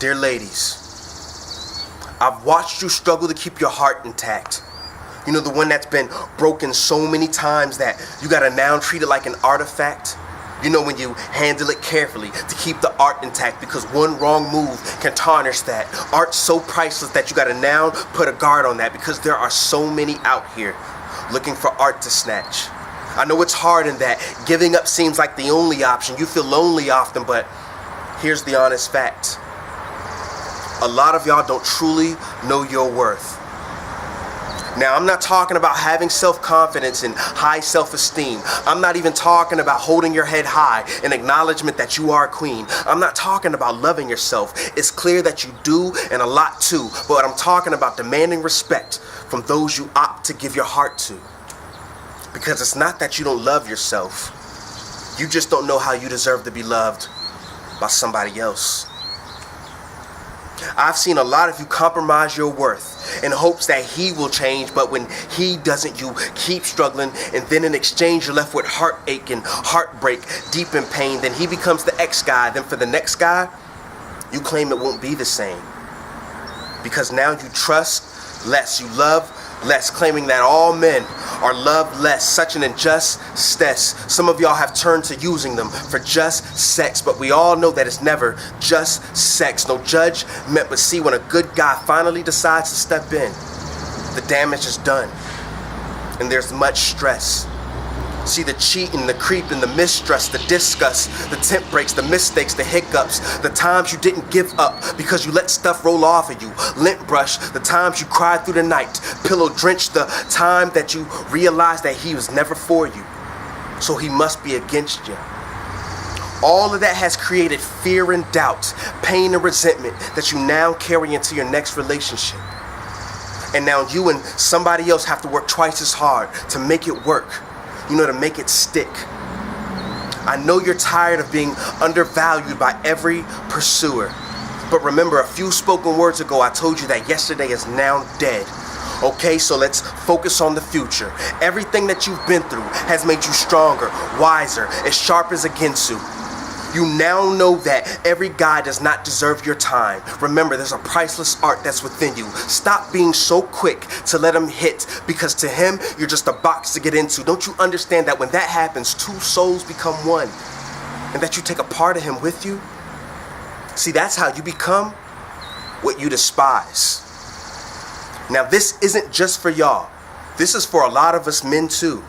Dear ladies, I've watched you struggle to keep your heart intact. You know, the one that's been broken so many times that you gotta now treat it like an artifact. You know, when you handle it carefully to keep the art intact, because one wrong move can tarnish that. Art's so priceless that you gotta now put a guard on that, because there are so many out here looking for art to snatch. I know it's hard in that giving up seems like the only option. You feel lonely often, but here's the honest fact. A lot of y'all don't truly know your worth. Now, I'm not talking about having self-confidence and high self-esteem. I'm not even talking about holding your head high in acknowledgement that you are a queen. I'm not talking about loving yourself. It's clear that you do, and a lot too. But I'm talking about demanding respect from those you opt to give your heart to. Because it's not that you don't love yourself. You just don't know how you deserve to be loved by somebody else. I've seen a lot of you compromise your worth in hopes that he will change, but when he doesn't, you keep struggling, and then in exchange you're left with heartache and heartbreak, deep in pain. Then he becomes the ex guy. Then for the next guy, you claim it won't be the same. Because now you trust less, you love less, claiming that all men are loved less. Such an injustice. Some of y'all have turned to using them for just sex, but we all know that it's never just sex. No judgment, but see, when a good guy finally decides to step in, the damage is done, and there's much stress. See, the cheating, the creeping, the mistrust, the disgust, the temp breaks, the mistakes, the hiccups, the times you didn't give up because you let stuff roll off of you, lint brush, the times you cried through the night, pillow drenched, the time that you realized that he was never for you, so he must be against you. All of that has created fear and doubt, pain and resentment that you now carry into your next relationship. And now you and somebody else have to work twice as hard to make it work. You know, to make it stick. I know you're tired of being undervalued by every pursuer. But remember, a few spoken words ago, I told you that yesterday is now dead. Okay, so let's focus on the future. Everything that you've been through has made you stronger, wiser, as sharp as a Ginsu. You now know that every guy does not deserve your time. Remember, there's a priceless art that's within you. Stop being so quick to let him hit, because to him, you're just a box to get into. Don't you understand that when that happens, two souls become one, and that you take a part of him with you? See, that's how you become what you despise. Now, this isn't just for y'all. This is for a lot of us men too.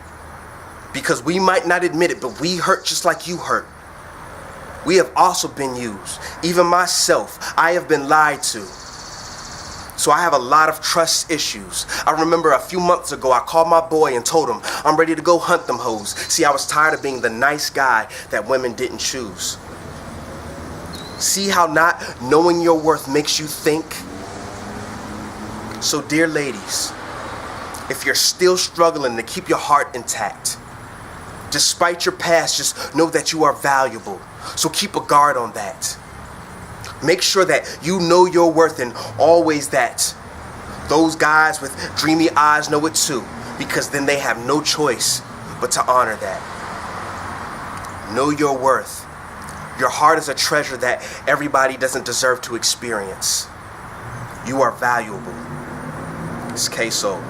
Because we might not admit it, but we hurt just like you hurt. We have also been used. Even myself, I have been lied to. So I have a lot of trust issues. I remember a few months ago, I called my boy and told him I'm ready to go hunt them hoes. See, I was tired of being the nice guy that women didn't choose. See how not knowing your worth makes you think? So dear ladies, if you're still struggling to keep your heart intact, despite your past, just know that you are valuable. So keep a guard on that. Make sure that you know your worth, and always that those guys with dreamy eyes know it too, because then they have no choice but to honor that. Know your worth. Your heart is a treasure that everybody doesn't deserve to experience. You are valuable. It's Queso.